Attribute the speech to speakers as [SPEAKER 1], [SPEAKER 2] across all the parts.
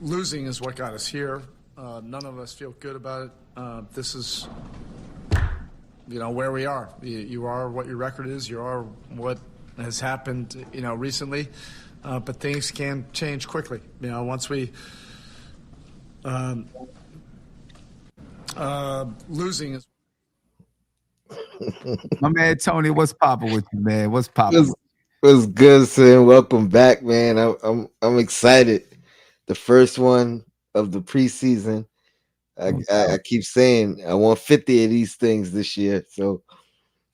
[SPEAKER 1] Losing is what got us here. None of us feel good about it. This is, where we are. You are what your record is. You are what has happened, recently. But things can change quickly. Once we losing is.
[SPEAKER 2] My man Tony, what's popping with you, man? What's popping?
[SPEAKER 3] Was good, Sam. Welcome back, man. I'm excited. The first one of the preseason. I keep saying I want 50 of these things this year. So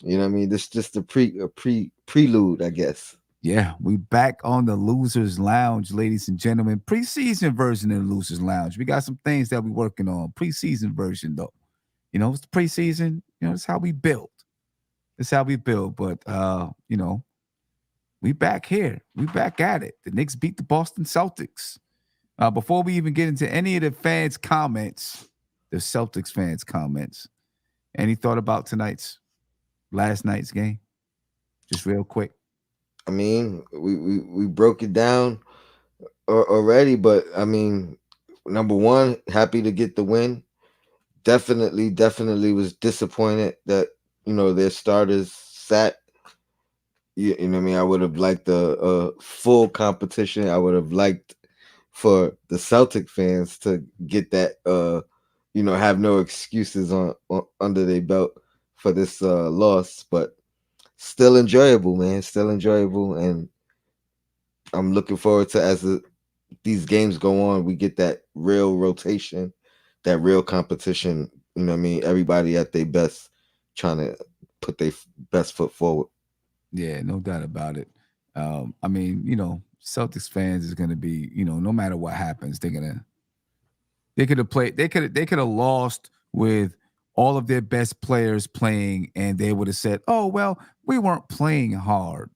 [SPEAKER 3] you know what I mean. This is just a prelude, I guess.
[SPEAKER 2] Yeah, we back on the Losers Lounge, ladies and gentlemen. Preseason version of the Losers Lounge. We got some things that we're working on. Preseason version, though. It's the preseason. It's how we build. It's how we build. But we back here. We back at it. The Knicks beat the Boston Celtics. Before we even get into any of the fans' comments, the Celtics fans' comments, any thought about last night's game? Just real quick.
[SPEAKER 3] I mean, we broke it down already, but I mean, number one, happy to get the win. Definitely was disappointed that their starters sat. You know what I mean? I would have liked the full competition. I would have liked for the Celtic fans to get that have no excuses on under their belt for this loss, but still enjoyable, man. Still enjoyable, and I'm looking forward to these games go on, we get that real rotation, that real competition. You know what I mean? Everybody at their best, trying to put their best foot forward.
[SPEAKER 2] Yeah, no doubt about it. I mean, Celtics fans is going to be, no matter what happens, they could have played, they could have lost with all of their best players playing, and they would have said, "Oh well, we weren't playing hard."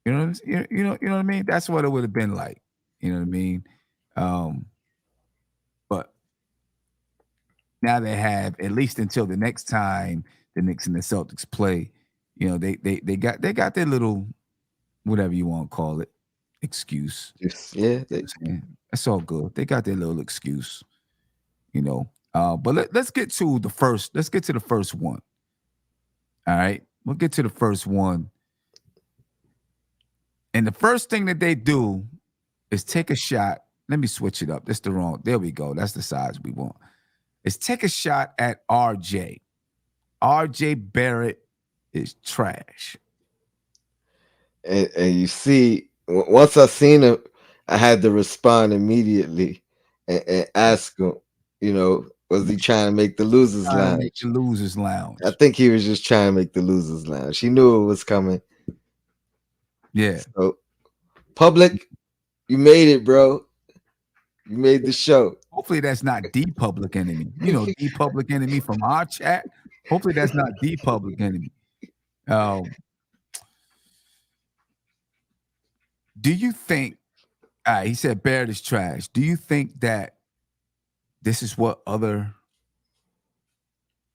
[SPEAKER 2] You know what I mean? That's what it would have been like. You know what I mean? But now they have, at least until the next time the Knicks and the Celtics play, they got their little, whatever you want to call it, excuse.
[SPEAKER 3] Yeah,
[SPEAKER 2] that's all good. They got their little excuse, But let's get to the first. Let's get to the first one. All right, we'll get to the first one. And the first thing that they do is take a shot. Let me switch it up. That's the wrong. There we go. That's the size we want. Is take a shot at RJ. RJ Barrett is trash.
[SPEAKER 3] And you see, once I seen him, I had to respond immediately and ask him, was he trying to make the losers lounge?
[SPEAKER 2] Make the losers lounge.
[SPEAKER 3] I think he was just trying to make the losers lounge. He knew it was coming.
[SPEAKER 2] Yeah.
[SPEAKER 3] So, public, you made it, bro. You made the show.
[SPEAKER 2] Hopefully that's not the public enemy. The public enemy from our chat. Hopefully that's not the public enemy. Do you think, he said Barrett is trash. Do you think that this is what other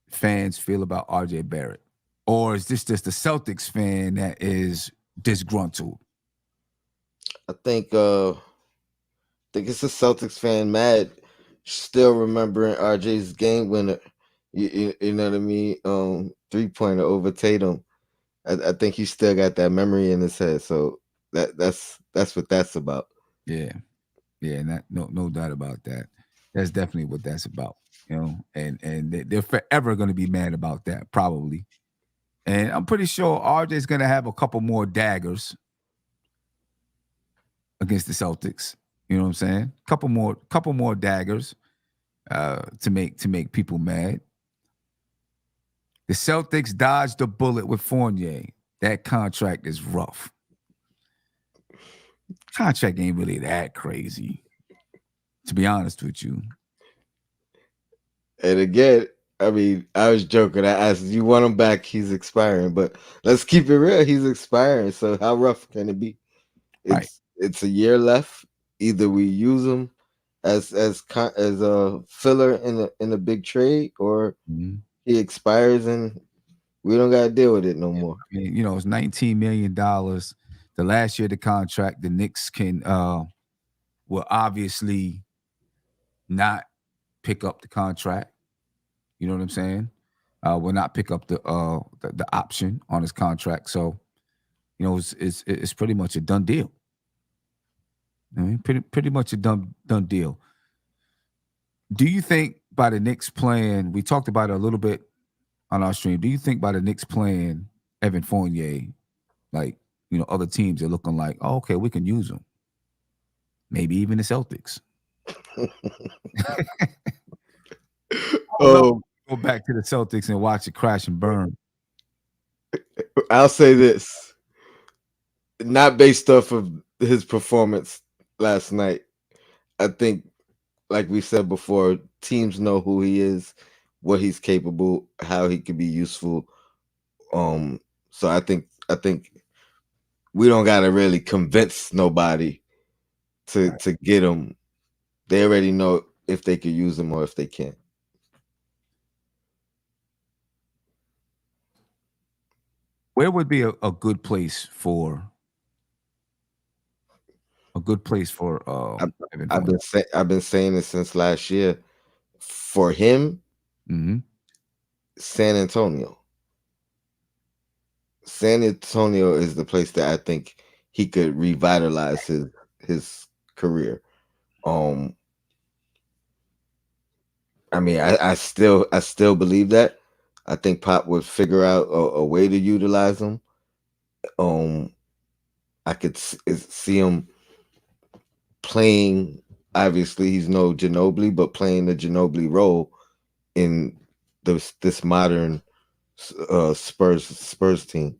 [SPEAKER 2] fans feel about RJ Barrett? Or is this just a Celtics fan that is disgruntled?
[SPEAKER 3] I think it's a Celtics fan mad, still remembering RJ's game winner. You know what I mean? 3-pointer over Tatum. I think he still got that memory in his head. So that's what that's about.
[SPEAKER 2] Yeah, no doubt about that. That's definitely what that's about. And they're forever going to be mad about that, probably. And I'm pretty sure RJ's going to have a couple more daggers against the Celtics. You know what I'm saying? Couple more daggers to make people mad. The Celtics dodged a bullet with Fournier. That contract is rough. Contract ain't really that crazy, to be honest with you.
[SPEAKER 3] And again, I mean, I was joking. I asked, "You want him back? He's expiring." But let's keep it real. He's expiring. So how rough can it be? It's a year left. Either we use him as a filler in a big trade, or he expires and we don't got to deal with it no more.
[SPEAKER 2] I mean, it's $19 million. the last year of the contract, the Knicks can will obviously not pick up the contract. You know what I'm saying? Will not pick up the option on his contract. So, you know, it's pretty much a done deal. I mean, pretty much a done deal. Do you think by the Knicks playing, we talked about it a little bit on our stream. Do you think by the Knicks playing Evan Fournier, like, you know, other teams are looking like, oh, okay, we can use him. Maybe even the Celtics.
[SPEAKER 3] Oh,
[SPEAKER 2] go back to the Celtics and watch it crash and burn.
[SPEAKER 3] I'll say this, not based off of his performance last night. I think, like we said before, teams know who he is, what he's capable, how he can be useful. So I think we don't gotta really convince nobody to get him. They already know if they could use him or if they can't.
[SPEAKER 2] Where would be a good place for Evan Fournier?
[SPEAKER 3] I've been saying it since last year. For him, San Antonio. San Antonio is the place that I think he could revitalize his career. I mean, I still believe that. I think Pop would figure out a way to utilize him. I could see him playing. Obviously, he's no Ginobili, but playing the Ginobili role in this modern Spurs team,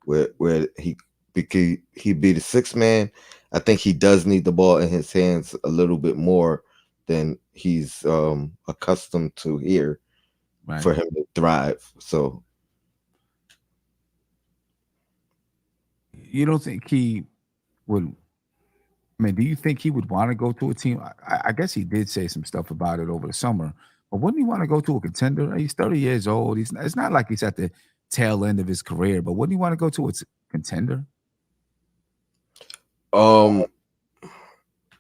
[SPEAKER 3] where he be the sixth man. I think he does need the ball in his hands a little bit more than he's accustomed to here, right, for him to thrive. So,
[SPEAKER 2] you don't think he would? I mean, do you think he would want to go to a team? I guess he did say some stuff about it over the summer, but wouldn't he want to go to a contender? He's 30 years old. It's not like he's at the tail end of his career, but wouldn't he want to go to a contender?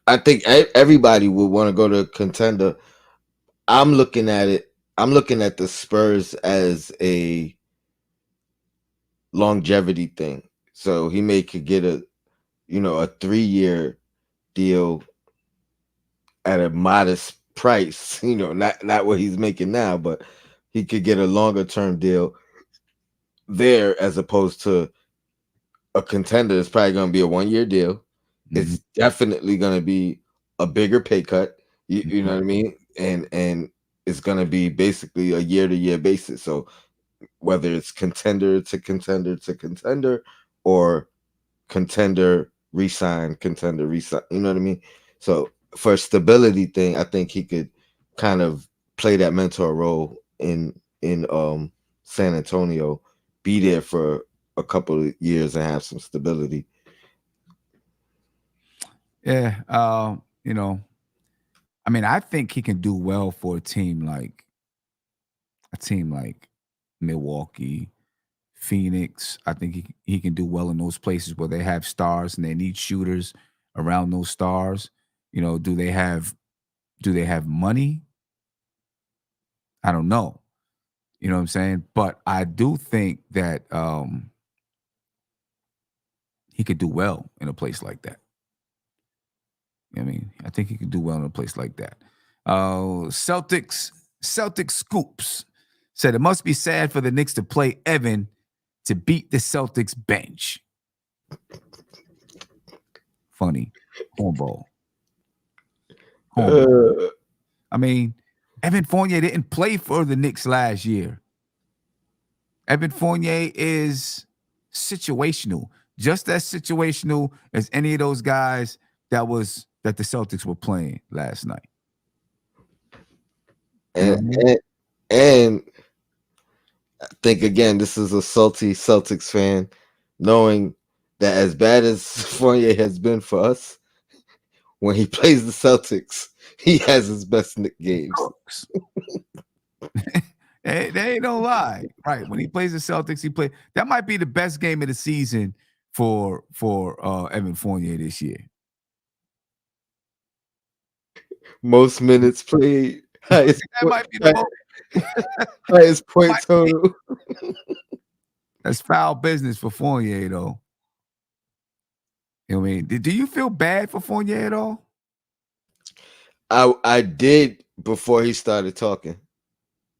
[SPEAKER 3] I think everybody would want to go to a contender. I'm looking at the Spurs as a longevity thing. So he could get a 3-year deal at a modest price, not what he's making now, but he could get a longer term deal there as opposed to a contender. It's probably going to be a 1-year deal. Mm-hmm. It's definitely going to be a bigger pay cut. You know what I mean? And it's going to be basically a year-to-year basis. So whether it's contender to contender to contender or contender resign, you know what I mean? So for a stability thing, I think he could kind of play that mentor role in San Antonio, be there for a couple of years and have some stability.
[SPEAKER 2] Yeah, I mean, I think he can do well for a team like Milwaukee, Phoenix. I think he can do well in those places where they have stars and they need shooters around those stars. Do they have money? I don't know. You know what I'm saying? But I do think that he could do well in a place like that. I mean, I think he could do well in a place like that. Celtics Scoops said it must be sad for the Knicks to play Evan to beat the Celtics bench. Funny. Cornball. I mean, Evan Fournier didn't play for the Knicks last year. Evan Fournier is situational, just as situational as any of those guys that the Celtics were playing last night.
[SPEAKER 3] And I think, again, this is a salty Celtics fan, knowing that as bad as Fournier has been for us, when he plays the Celtics, he has his best games.
[SPEAKER 2] They don't lie. Right. When he plays the Celtics, that might be the best game of the season for Evan Fournier this year.
[SPEAKER 3] Most minutes played, highest
[SPEAKER 2] That might be the most.
[SPEAKER 3] highest point total.
[SPEAKER 2] That's foul business for Fournier, though. You know what I mean? Do you feel bad for Fournier at all?
[SPEAKER 3] I did before he started talking.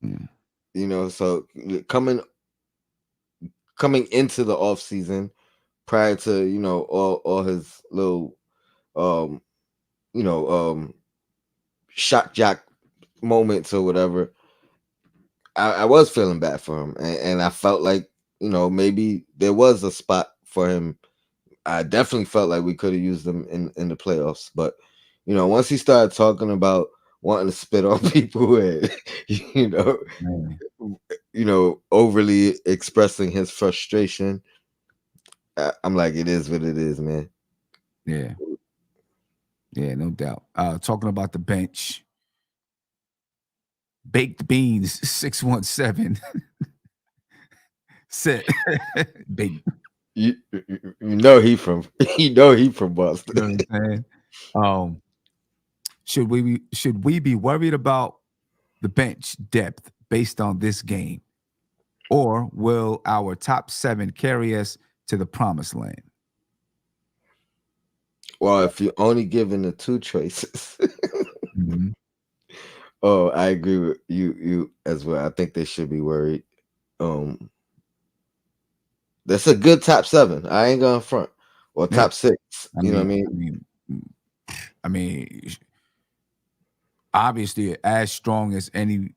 [SPEAKER 2] Mm.
[SPEAKER 3] You know, so coming into the off season, prior to all his little um shock jock moments or whatever, I was feeling bad for him, and I felt like maybe there was a spot for him. I definitely felt like we could have used him in the playoffs, but once he started talking about wanting to spit on people and
[SPEAKER 2] Man.
[SPEAKER 3] overly expressing his frustration, I'm like, it is what it is, man.
[SPEAKER 2] Yeah. Yeah, no doubt. Talking about the bench. Baked Beans 617 said baked.
[SPEAKER 3] You know he from he from Boston.
[SPEAKER 2] You know what I'm saying? Should we be worried about the bench depth based on this game? Or will our top 7 carry us to the promised land?
[SPEAKER 3] Well, if you're only given the 2 choices,
[SPEAKER 2] Mhm.
[SPEAKER 3] oh, I agree with you as well. I think they should be worried. That's a good top 7. I ain't going front. Or
[SPEAKER 2] Yeah.
[SPEAKER 3] top 6. You know what I mean?
[SPEAKER 2] I mean, obviously as strong as any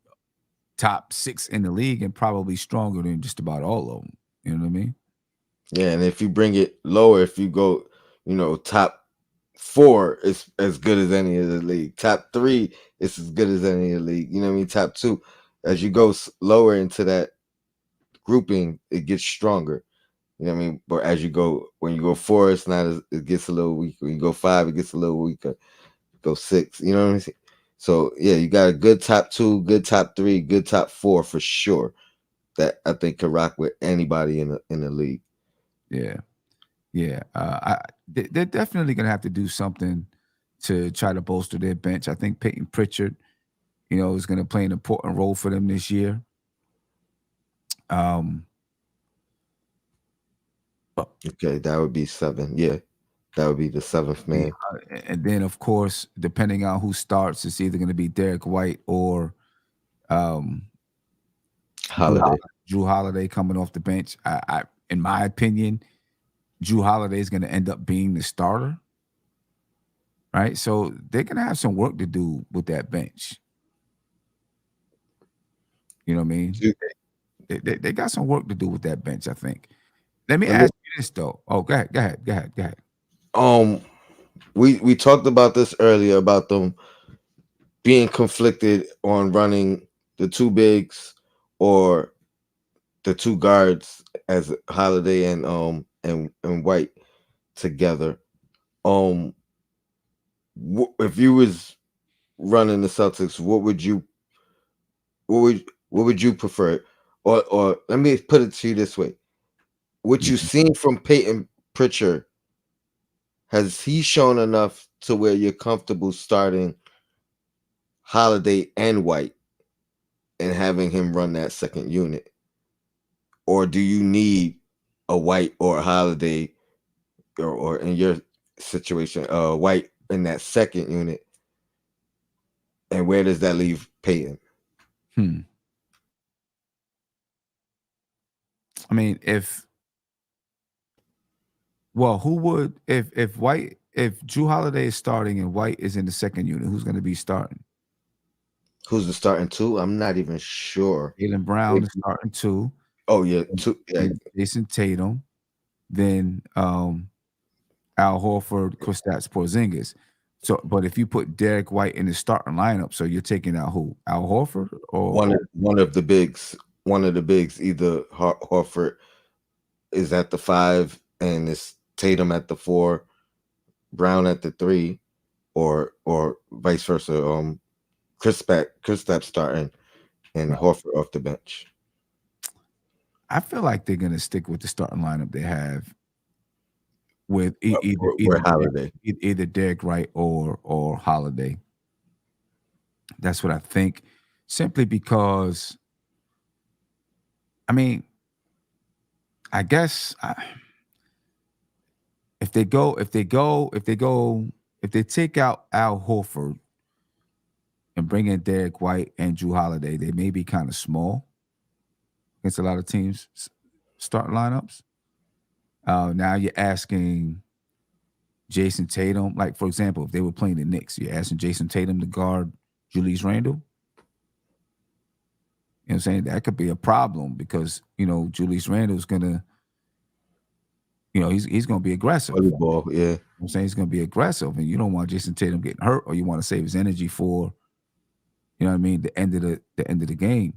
[SPEAKER 2] top 6 in the league and probably stronger than just about all of them. You know what I mean?
[SPEAKER 3] Yeah, and if you bring it lower, if you go, top 4 is as good as any of the league. Top 3 is as good as any of the league. You know what I mean? Top 2. As you go lower into that grouping, it gets stronger. You know what I mean? But as you go, when you go 4, it's not as, it gets a little weaker. When you go 5, it gets a little weaker. Go 6, you know what I'm saying? So yeah, you got a good top 2, good top 3, good top 4 for sure. That I think could rock with anybody in the league.
[SPEAKER 2] Yeah. Yeah. They're definitely going to have to do something to try to bolster their bench. I think Payton Pritchard, is going to play an important role for them this year.
[SPEAKER 3] Okay, that would be 7. Yeah, that would be the 7th man.
[SPEAKER 2] And then, of course, depending on who starts, it's either going to be Derek White or
[SPEAKER 3] Holiday.
[SPEAKER 2] Drew Holiday coming off the bench. I in my opinion, Drew Holiday is going to end up being the starter. Right? So they're going to have some work to do with that bench. You know what I mean? They got some work to do with that bench, I think. Let me ask you this, though. Oh, go ahead.
[SPEAKER 3] We talked about this earlier about them being conflicted on running the 2 bigs or the 2 guards as Holiday and White together. If you was running the Celtics, what would you prefer? Or let me put it to you this way: what you've seen from Payton Pritchard, has he shown enough to where you're comfortable starting Holiday and White and having him run that second unit? Or do you need a White or a Holiday, or in your situation, White in that second unit? And where does that leave Payton?
[SPEAKER 2] I mean, if Drew Holiday is starting and White is in the second unit, who's going to be starting?
[SPEAKER 3] Who's the starting 2? I'm not even sure.
[SPEAKER 2] Jaylen Brown is starting 2.
[SPEAKER 3] Oh yeah, 2. Yeah.
[SPEAKER 2] Jason Tatum, then Al Horford, Kristaps Porzingis. So, but if you put Derek White in the starting lineup, so you're taking out who? Al Horford or
[SPEAKER 3] one of the bigs? One of the bigs, either Horford is at the 5 and it's Tatum at the 4, Brown at the 3, or vice versa. Kristaps starting and Horford off the bench.
[SPEAKER 2] I feel like they're going to stick with the starting lineup they have. with
[SPEAKER 3] or Holiday.
[SPEAKER 2] either Derek Wright or Holiday. That's what I think. Simply because, I mean, I guess if they take out Al Horford and bring in Derek White and Drew Holiday, they may be kind of small against a lot of teams' start lineups. Now you're asking Jason Tatum, like for example, if they were playing the Knicks, you're asking Jason Tatum to guard Julius Randle. You know what I'm saying? That could be a problem because, Julius Randle's gonna, he's gonna be aggressive.
[SPEAKER 3] Volleyball, yeah.
[SPEAKER 2] You know what I'm saying he's gonna be aggressive, and you don't want Jason Tatum getting hurt, or you want to save his energy for, the end of the game.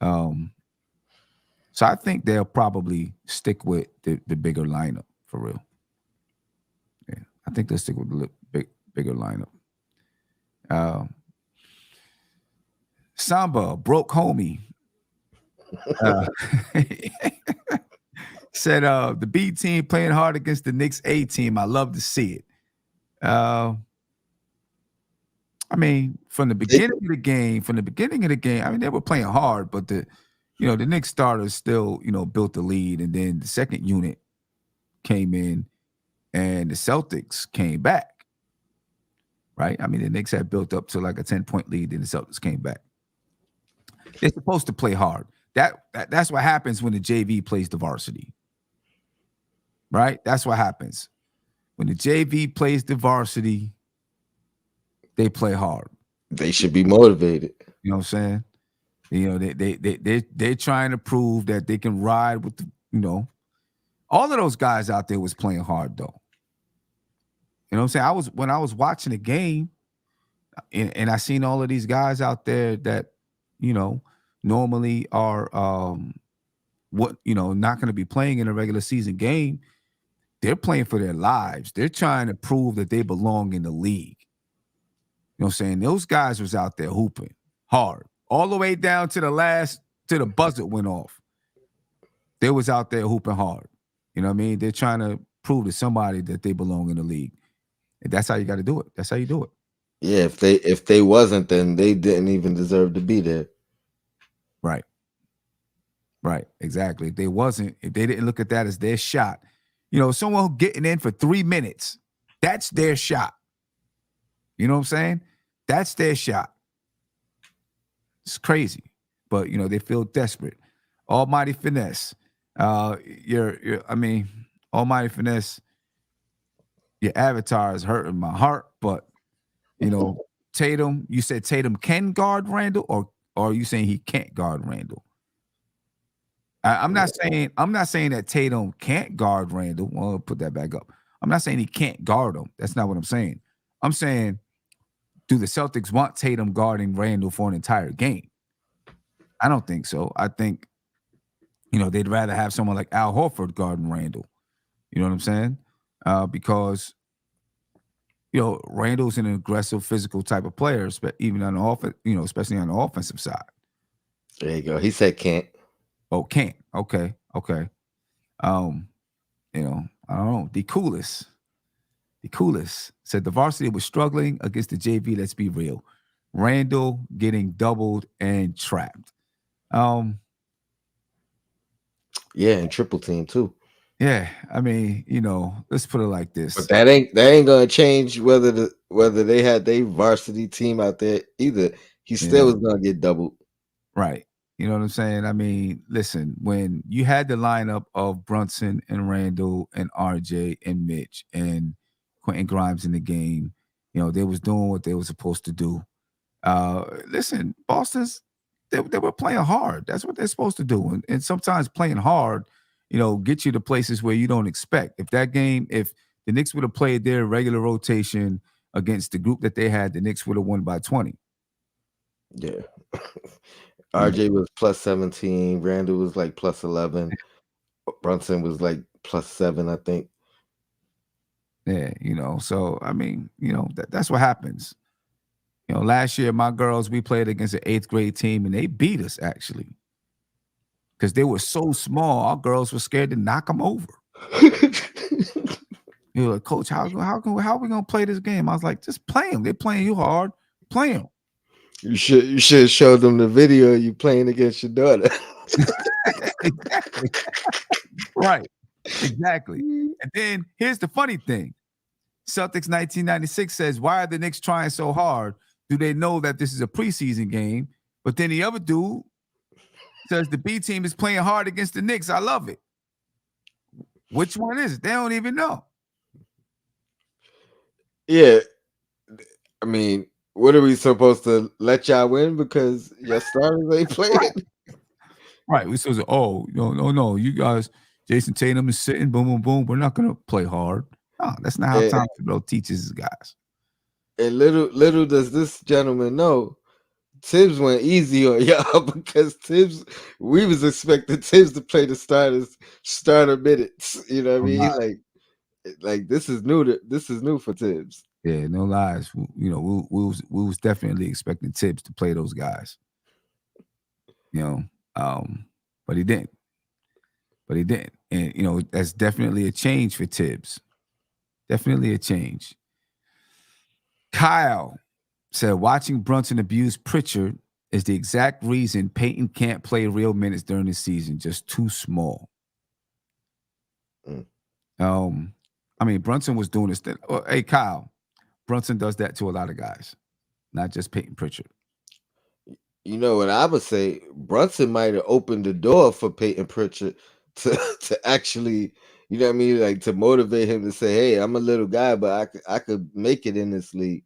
[SPEAKER 2] So I think they'll probably stick with the bigger lineup for real. Yeah, I think they'll stick with the bigger lineup. Samba broke homie said the B team playing hard against the Knicks A team. I love to see it. I mean, from the beginning of the game, I mean, they were playing hard, but the Knicks starters still, built the lead, and then the second unit came in, and the Celtics came back. Right? I mean, the Knicks had built up to like a 10-point lead, and the Celtics came back. They're supposed to play hard. That's what happens when the JV plays the varsity. Right? That's what happens. When the JV plays the varsity, they play hard.
[SPEAKER 3] They should be motivated.
[SPEAKER 2] You know what I'm saying? They're trying to prove that they can ride with all of those guys out there was playing hard though. You know what I'm saying? When I was watching the game and I seen all of these guys out there that, normally are not going to be playing in a regular season game. They're playing for their lives. They're trying to prove that they belong in the league. You know what I'm saying? Those guys was out there hooping hard all the way down to the buzzer went off. They was out there hooping hard. You know what I mean? They're trying to prove to somebody that they belong in the league. And that's how you got to do it. That's how you do it.
[SPEAKER 3] Yeah, if they wasn't, then they didn't even deserve to be there.
[SPEAKER 2] Right, exactly. If they didn't look at that as their shot, someone getting in for 3 minutes, that's their shot. You know what I'm saying? That's their shot. It's crazy, but they feel desperate. Almighty Finesse, Almighty Finesse. Your avatar is hurting my heart, but Tatum. You said Tatum can guard Randle, or are you saying he can't guard Randle? I'm not saying that Tatum can't guard Randle. Well, I'll put that back up. I'm not saying he can't guard him. That's not what I'm saying. I'm saying, do the Celtics want Tatum guarding Randle for an entire game? I don't think so. I think, they'd rather have someone like Al Horford guarding Randle. You know what I'm saying? Because, Randle's an aggressive, physical type of player, even on the offense, especially on the offensive side.
[SPEAKER 3] There you go. He said can't.
[SPEAKER 2] Oh, can't. Okay. I don't know. The coolest said the varsity was struggling against the JV. Let's be real. Randle getting doubled and trapped.
[SPEAKER 3] Yeah, and triple team too.
[SPEAKER 2] Yeah, I mean, let's put it like this.
[SPEAKER 3] But that ain't gonna change whether they had their varsity team out there either. He still was gonna get doubled.
[SPEAKER 2] Right. You know what I'm saying? I mean, listen, when you had the lineup of Brunson and Randle and RJ and Mitch and Quentin Grimes in the game, they was doing what they were supposed to do. Listen, Boston's they were playing hard. That's what they're supposed to do. And sometimes playing hard, get you to places where you don't expect. If the Knicks would have played their regular rotation against the group that they had, the Knicks would have won by 20.
[SPEAKER 3] Yeah. RJ was plus 17. Randle was like plus 11. Brunson was like plus 7, I think.
[SPEAKER 2] Yeah, so I mean, that's what happens. Last year, my girls, we played against an 8th grade team and they beat us actually. Because they were so small, our girls were scared to knock them over. He was like, Coach, how are we gonna play this game? I was like, just play them. They're playing you hard. Play them.
[SPEAKER 3] You should show them the video of you playing against your daughter.
[SPEAKER 2] Exactly. Right. Exactly. And then here's the funny thing. Celtics 1996 says, why are the Knicks trying so hard? Do they know that this is a preseason game? But then the other dude says the B team is playing hard against the Knicks. I love it. Which one is it? They don't even know.
[SPEAKER 3] Yeah. I mean, what are we supposed to let y'all win because your starters ain't playing?
[SPEAKER 2] Right. We supposed to, oh, no. You guys, Jason Tatum is sitting, boom, boom, boom. We're not going to play hard. No, that's not how Tom Thibodeau teaches his guys.
[SPEAKER 3] And little does this gentleman know, Tibbs went easy on y'all because we was expecting Tibbs to play the starter minutes. You know what I mean? Like this is new for Tibbs.
[SPEAKER 2] Yeah, no lies. We was definitely expecting Tibbs to play those guys. But he didn't. And that's definitely a change for Tibbs. Definitely a change. Kyle said watching Brunson abuse Pritchard is the exact reason Payton can't play real minutes during the season, just too small. I mean, Brunson was doing this thing. Hey, Kyle, Brunson does that to a lot of guys, not just Payton Pritchard.
[SPEAKER 3] You know what I would say? Brunson might have opened the door for Payton Pritchard to actually, you know what I mean, like to motivate him to say, "Hey, I'm a little guy, but I could make it in this league."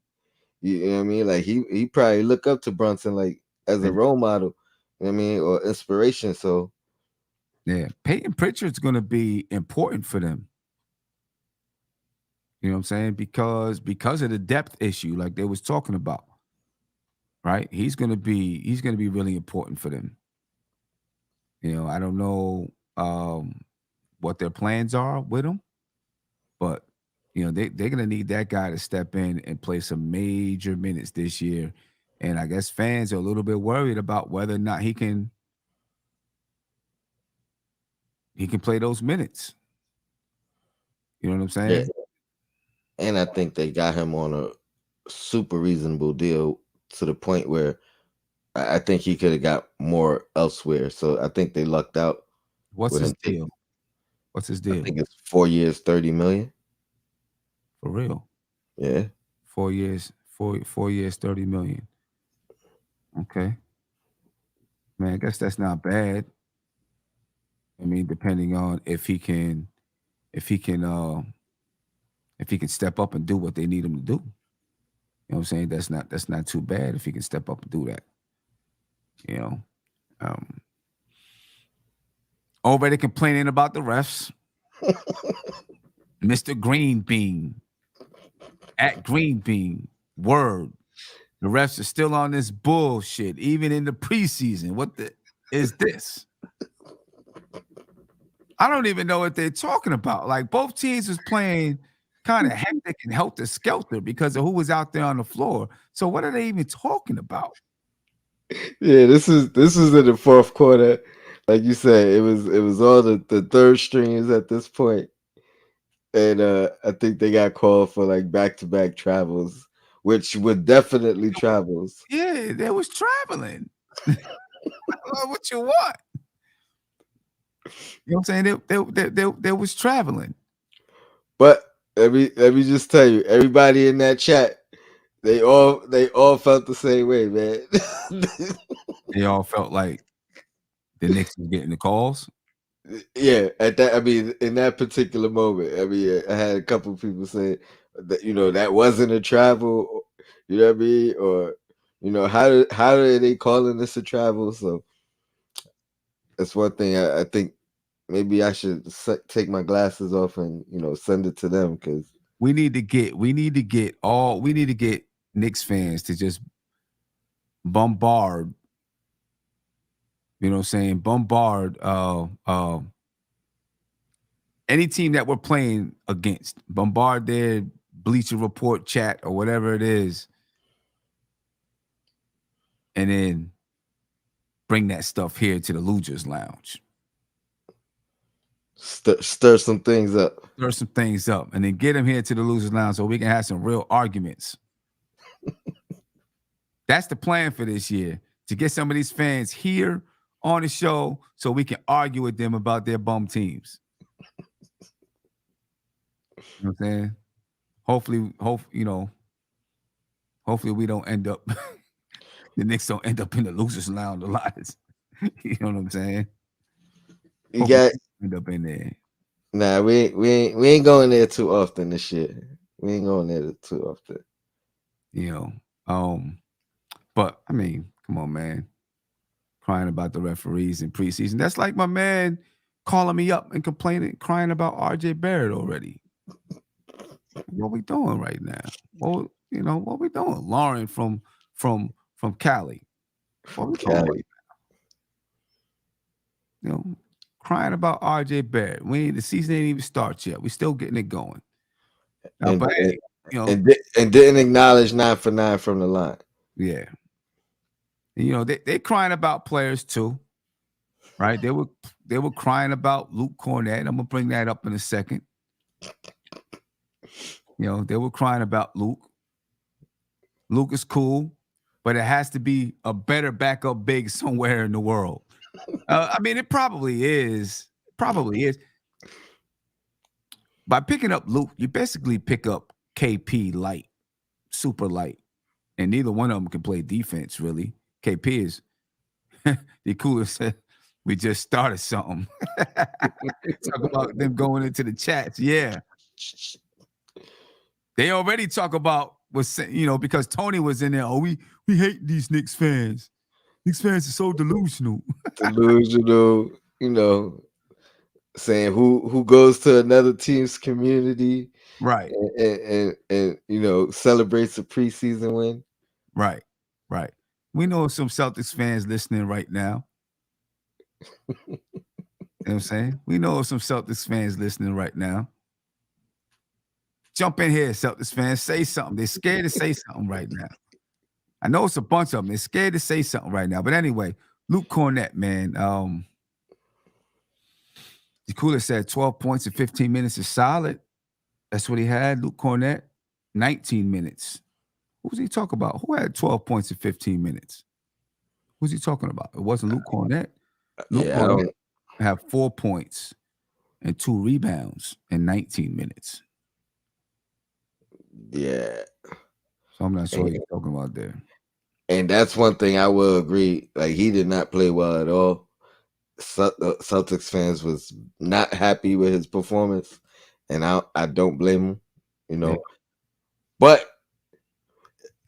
[SPEAKER 3] You know what I mean? Like he probably look up to Brunson like as a role model. You know what I mean, or inspiration. So
[SPEAKER 2] yeah, Payton Pritchard's going to be important for them. You know what I'm saying? Because of the depth issue, like they was talking about, right? He's gonna be really important for them. I don't know what their plans are with him, but they're gonna need that guy to step in and play some major minutes this year. And I guess fans are a little bit worried about whether or not he can play those minutes. You know what I'm saying?
[SPEAKER 3] yeah. And I think they got him on a super reasonable deal to the point where I think he could have got more elsewhere. So I think they lucked out.
[SPEAKER 2] What's his deal? What's his deal?
[SPEAKER 3] I think it's 4 years, $30 million.
[SPEAKER 2] For real?
[SPEAKER 3] Yeah.
[SPEAKER 2] 4 years, 4 years, $30 million. Okay. Man, I guess that's not bad. I mean, depending on if he can step up and do what they need him to do. You know what I'm saying? That's not too bad if he can step up and do that. Already complaining about the refs. Mr. Green Bean at Green Bean. Word. The refs are still on this bullshit, even in the preseason. What is this? I don't even know what they're talking about. Like both teams was playing kind of hectic and helter-skelter because of who was out there on the floor. So what are they even talking about?
[SPEAKER 3] Yeah, this is in the fourth quarter. Like you said, it was all the third strings at this point. And I think they got called for like back-to-back travels, which were definitely travels.
[SPEAKER 2] Yeah, they was traveling. What you want? You know what I'm saying? They was traveling.
[SPEAKER 3] But let me just tell you, everybody in that chat, they all felt the same way, man.
[SPEAKER 2] They all felt like the Knicks was getting the calls.
[SPEAKER 3] Yeah, in that particular moment, I had a couple of people say that that wasn't a travel, you know what I mean, or how are they calling this a travel? So that's one thing I think maybe I should take my glasses off and send it to them because
[SPEAKER 2] we need to get Knicks fans to just bombard. You know what I'm saying? Bombard any team that we're playing against. Bombard their Bleacher Report chat or whatever it is. And then bring that stuff here to the Losers Lounge.
[SPEAKER 3] Stir some things up.
[SPEAKER 2] Stir some things up, and then get him here to the Losers Lounge so we can have some real arguments. That's the plan for this year, to get some of these fans here on the show so we can argue with them about their bum teams. You know what I'm saying? Hopefully we don't end up the Knicks don't end up in the Losers Lounge a lot. You know what I'm saying?
[SPEAKER 3] You got
[SPEAKER 2] end up in there.
[SPEAKER 3] Nah, we ain't going there too often this year. We ain't going there too often.
[SPEAKER 2] You know, but I mean, come on, man. Crying about the referees in preseason. That's like my man calling me up and complaining, crying about RJ Barrett already. What we doing right now? What we doing? Lauren from Cali. What we doing right now? Crying about RJ Barrett. The season ain't even started yet. We still getting it going.
[SPEAKER 3] And didn't acknowledge 9 for 9 from the line.
[SPEAKER 2] Yeah. And, they crying about players too, right? They were crying about Luke Cornette. I'm gonna bring that up in a second. They were crying about Luke. Luke is cool, but it has to be a better backup big somewhere in the world. I mean, it probably is. Probably is. By picking up Luke, you basically pick up KP light, super light, and neither one of them can play defense really. KP is the coolest. We just started something. Talk about them going into the chats. Yeah. They already talk about because Tony was in there. Oh, we hate these Knicks fans. Knicks fans are so delusional.
[SPEAKER 3] Delusional, saying who goes to another team's community,
[SPEAKER 2] right?
[SPEAKER 3] And celebrates a preseason win,
[SPEAKER 2] right. We know some Celtics fans listening right now. You know what I'm saying? We know some Celtics fans listening right now. Jump in here, Celtics fans. Say something. They're scared to say something right now. I know it's a bunch of them. They're scared to say something right now. But anyway, Luke Cornette, man. Jakula said 12 points in 15 minutes is solid. That's what he had. Luke Cornette, 19 minutes. Who was he talking about? Who had 12 points in 15 minutes? Who's he talking about? It wasn't Luke Cornette. Luke Cornette had 4 points and 2 rebounds in 19 minutes.
[SPEAKER 3] Yeah.
[SPEAKER 2] So I'm not sure what you're talking about there.
[SPEAKER 3] And that's one thing I will agree. Like, he did not play well at all. Celtics fans was not happy with his performance, and I don't blame him,
[SPEAKER 2] Yeah.
[SPEAKER 3] But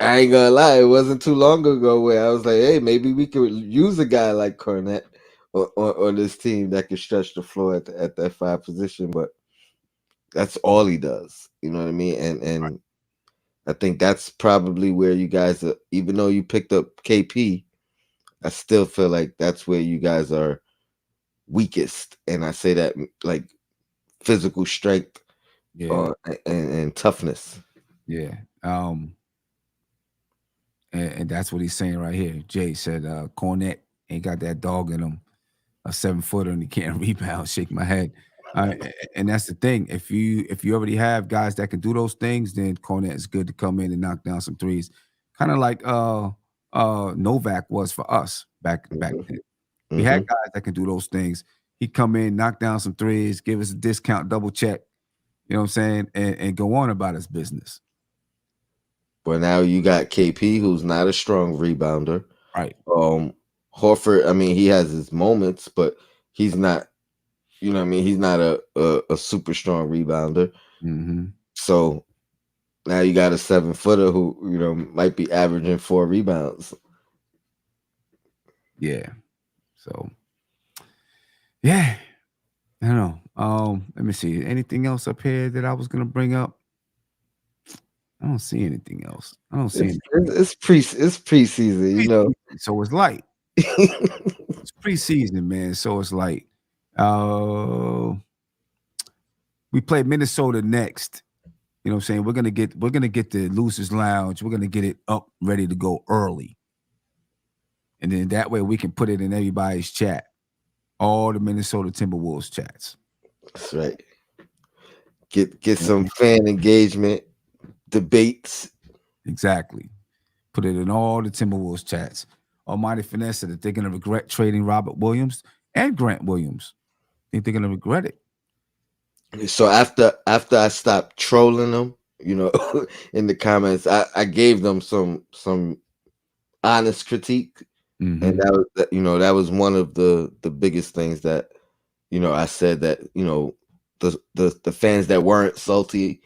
[SPEAKER 3] I ain't gonna lie, it wasn't too long ago where I was like, hey, maybe we could use a guy like Cornette on this team that can stretch the floor at that 5 position, but that's all he does. You know what I mean? And I think that's probably where you guys are, even though you picked up KP, I still feel like that's where you guys are weakest. And I say that like physical strength and toughness.
[SPEAKER 2] Yeah. And that's what he's saying right here. Jay said Cornette ain't got that dog in him, a 7-footer, and he can't rebound. Shake my head. And that's the thing. If you already have guys that can do those things, then Cornette is good to come in and knock down some threes. Kind of like Novak was for us back then. We had guys that can do those things. He'd come in, knock down some threes, give us a discount, double check, you know what I'm saying, and go on about his business.
[SPEAKER 3] But now you got KP, who's not a strong rebounder.
[SPEAKER 2] Right.
[SPEAKER 3] Horford, I mean, he has his moments, but he's not, you know what I mean? He's not a super strong rebounder.
[SPEAKER 2] Mm-hmm.
[SPEAKER 3] So now you got a 7-footer who, might be averaging 4 rebounds.
[SPEAKER 2] Yeah. So, yeah. I don't know. Let me see. Anything else up here that I was going to bring up? I don't see anything else. I don't see
[SPEAKER 3] it's preseason,
[SPEAKER 2] So it's light. It's preseason, man. So it's light. We play Minnesota next. You know what I'm saying? We're gonna get the Losers Lounge. We're gonna get it up, ready to go early. And then that way we can put it in everybody's chat. All the Minnesota Timberwolves chats.
[SPEAKER 3] That's right. Get some fan engagement, debates.
[SPEAKER 2] Exactly. Put it in all the Timberwolves chats. Almighty Finesse said that they're going to regret trading Robert Williams and Grant Williams. I think they're going to regret it.
[SPEAKER 3] So after I stopped trolling them, in the comments, I gave them some honest critique, and that was one of the biggest things that I said that the fans that weren't salty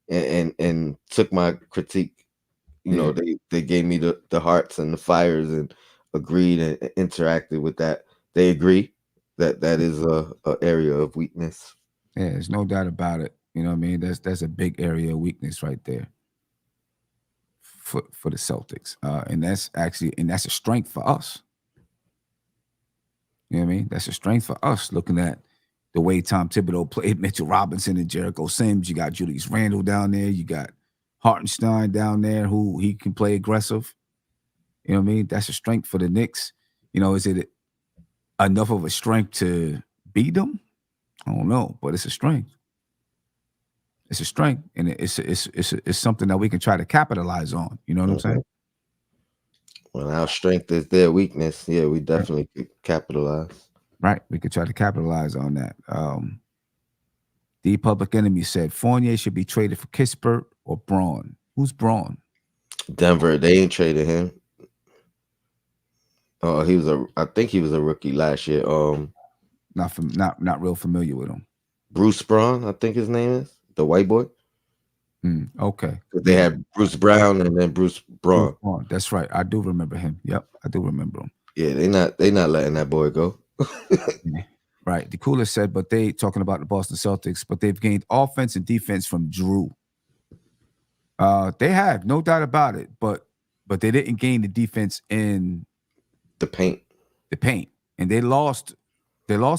[SPEAKER 3] and took my critique, they gave me the hearts and the fires and agreed and interacted with that. They agree that is a area of weakness.
[SPEAKER 2] Yeah, there's no doubt about it. You know what I mean? That's a big area of weakness right there for the Celtics. And that's a strength for us. You know what I mean? That's a strength for us looking at the way Tom Thibodeau played Mitchell Robinson and Jericho Sims. You got Julius Randle down there. You got Hartenstein down there who he can play aggressive. You know what I mean? That's a strength for the Knicks. Is it enough of a strength to beat them? I don't know, but it's a strength. It's a strength, and it's something that we can try to capitalize on. You know what I'm saying?
[SPEAKER 3] When our strength is their weakness, yeah, we definitely could capitalize.
[SPEAKER 2] Right, we could try to capitalize on that. The Public Enemy said Fournier should be traded for Kispert or Braun. Who's Braun?
[SPEAKER 3] Denver, they ain't traded him. Oh, I think he was a rookie last year.
[SPEAKER 2] Not real familiar with him.
[SPEAKER 3] Bruce Brown, I think his name is the white boy.
[SPEAKER 2] Okay.
[SPEAKER 3] They had Bruce Brown and then Bruce Braun.
[SPEAKER 2] That's right. I do remember him. Yep, I do remember him.
[SPEAKER 3] Yeah, they not letting that boy go.
[SPEAKER 2] Right. The Cooler said, but they talking about the Boston Celtics, but they've gained offense and defense from Drew. They have, no doubt about it, but they didn't gain the defense in
[SPEAKER 3] the paint.
[SPEAKER 2] And they lost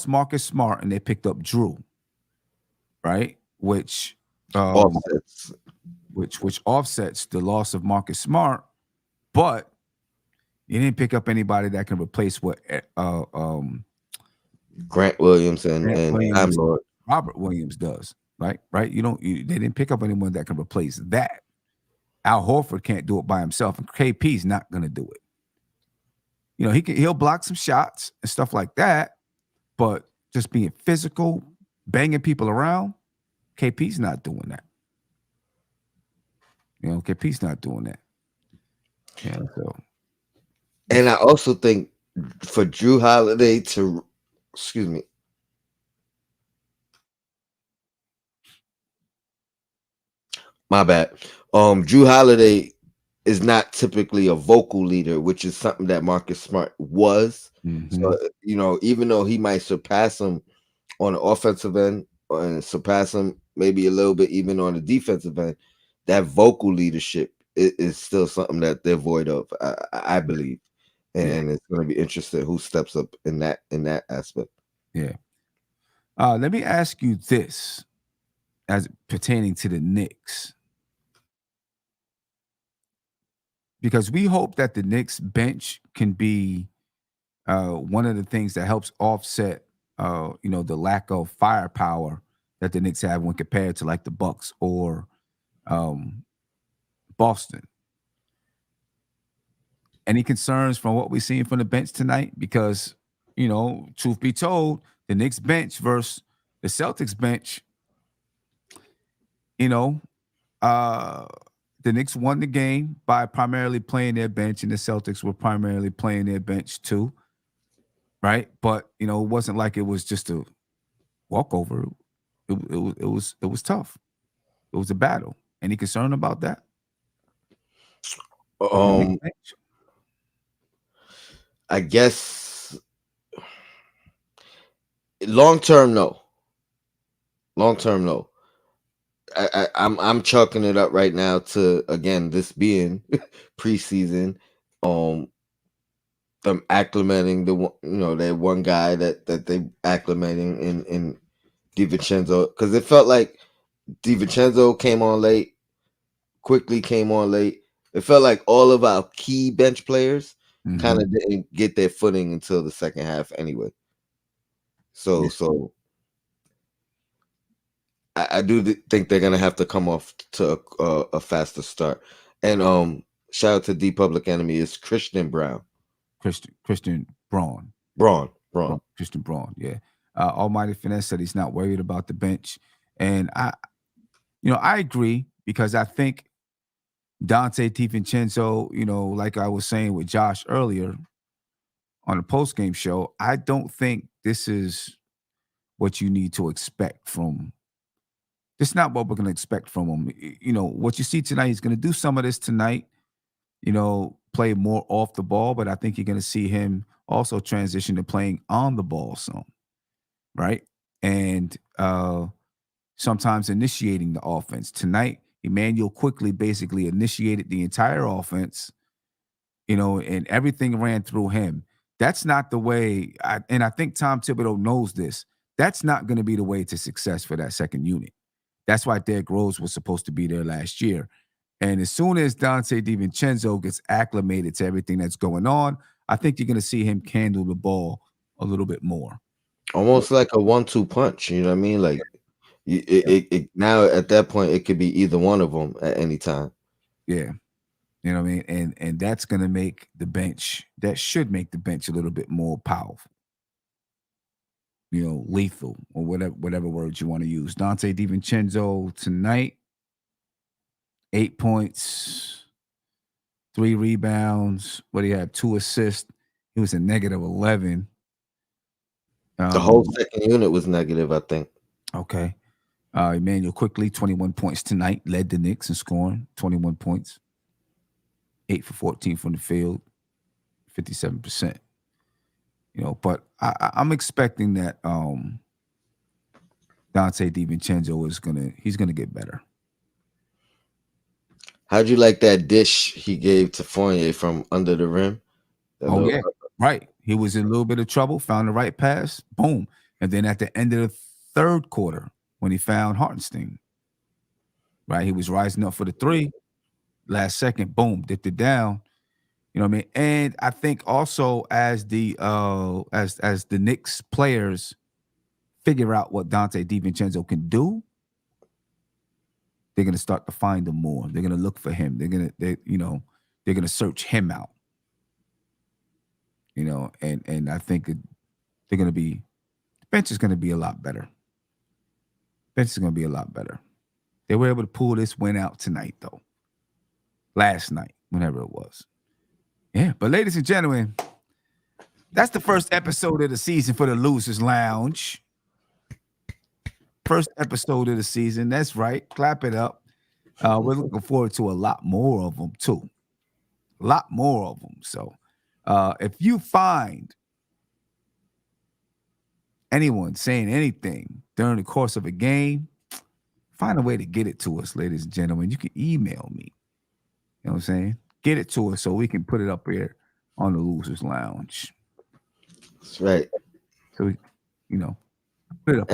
[SPEAKER 2] Marcus Smart and they picked up Drew. Right? Which
[SPEAKER 3] offsets.
[SPEAKER 2] Which offsets the loss of Marcus Smart, but you didn't pick up anybody that can replace what
[SPEAKER 3] Grant Williams and
[SPEAKER 2] Robert Williams does. Right? They didn't pick up anyone that can replace that. Al Horford can't do it by himself, and KP's not gonna do it. He'll block some shots and stuff like that, but just being physical, banging people around, KP's not doing that. KP's not doing that. Yeah. So,
[SPEAKER 3] and I also think for Drew Holiday to, my bad. Drew Holiday is not typically a vocal leader, which is something that Marcus Smart was. So, even though he might surpass him on the offensive end and surpass him maybe a little bit even on the defensive end, that vocal leadership is still something that they're void of, I believe. And it's going to be interesting who steps up in that aspect.
[SPEAKER 2] Yeah. Let me ask you this as pertaining to the Knicks. Because we hope that the Knicks bench can be one of the things that helps offset, the lack of firepower that the Knicks have when compared to like the Bucks or Boston. Any concerns from what we've seen from the bench tonight? Because, truth be told, the Knicks bench versus the Celtics bench, the Knicks won the game by primarily playing their bench, and the Celtics were primarily playing their bench too, right? But it wasn't like it was just a walkover. It was tough. It was a battle. Any concern about that?
[SPEAKER 3] I guess long term, no. I'm chalking it up right now to, again, this being preseason, them acclimating that one guy that they acclimating in DiVincenzo, because it felt like DiVincenzo came on late, quickly came on late. It felt like all of our key bench players kind of didn't get their footing until the second half anyway. So I do think they're gonna have to come off to a faster start. And shout out to D Public Enemy is Christian Brown.
[SPEAKER 2] Christian Braun.
[SPEAKER 3] Braun.
[SPEAKER 2] Christian Braun, yeah. Almighty Finesse said he's not worried about the bench. And I agree because I think Dante DiVincenzo, like I was saying with Josh earlier on the post-game show, I don't think this is what you need to expect from. This is not what we're going to expect from him. What you see tonight, he's going to do some of this tonight, play more off the ball, but I think you're going to see him also transition to playing on the ball some, right? And sometimes initiating the offense. Tonight, Emmanuel quickly basically initiated the entire offense, and everything ran through him. That's not the way, and I think Tom Thibodeau knows this. That's not going to be the way to success for that second unit. That's why Derrick Rose was supposed to be there last year. And as soon as Dante DiVincenzo gets acclimated to everything that's going on, I think you're going to see him handle the ball a little bit more.
[SPEAKER 3] Almost like a 1-2 punch. You know what I mean? Like it now at that point, it could be either one of them at any time.
[SPEAKER 2] Yeah. You know what I mean? And that's going to make the bench, that should make the bench a little bit more powerful. Lethal or whatever words you want to use. Dante DiVincenzo tonight, 8 points, 3 rebounds. What do you have? 2 assists. He was a -11.
[SPEAKER 3] The whole second unit was negative, I think.
[SPEAKER 2] Okay. Emmanuel quickly, 21 points tonight, led the Knicks in scoring, 21 points. 8 for 14 from the field, 57%. But I'm expecting that Dante DiVincenzo he's gonna get better.
[SPEAKER 3] How'd you like that dish he gave to Fournier from under the rim?
[SPEAKER 2] Yeah, right. He was in a little bit of trouble, found the right pass, boom. And then at the end of the third quarter, when he found Hartenstein, right, he was rising up for the 3. Last second, boom, dipped it down. You know what I mean? And I think also as the Knicks players figure out what Dante DiVincenzo can do, they're gonna start to find him more. They're gonna look for him. They're gonna search him out. And I think they're gonna be, the bench is gonna be a lot better. Bench is gonna be a lot better. They were able to pull this win out tonight, though. Last night, whenever it was. Yeah, but ladies and gentlemen, that's the first episode of the season for the Losers Lounge. First episode of the season. That's right. Clap it up. We're looking forward to a lot more of them, too. A lot more of them. So if you find anyone saying anything during the course of a game, find a way to get it to us, ladies and gentlemen. You can email me. You know what I'm saying? Get it to us so we can put it up here on the Losers Lounge.
[SPEAKER 3] That's right.
[SPEAKER 2] So we, put it up.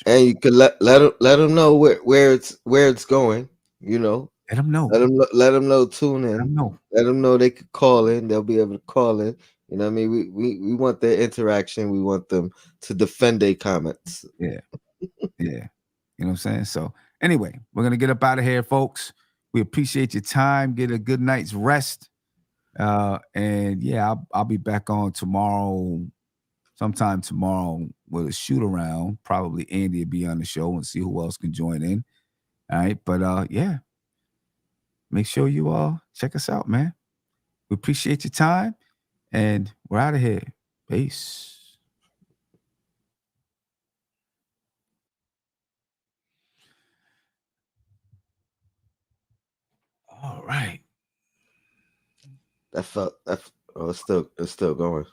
[SPEAKER 3] And you can let them know where it's going.
[SPEAKER 2] Let them know.
[SPEAKER 3] Let them know. Tune in. Let them know they could call in. They'll be able to call in. You know what I mean? We want their interaction. We want them to defend their comments.
[SPEAKER 2] Yeah. Yeah. You know what I'm saying? So anyway, we're gonna get up out of here, folks. We appreciate your time. Get a good night's rest. And yeah, I'll be back on tomorrow, sometime tomorrow with a shoot around. Probably Andy will be on the show and see who else can join in. All right. But yeah, make sure you all check us out, man. We appreciate your time and we're out of here. Peace. All right.
[SPEAKER 3] It's still going.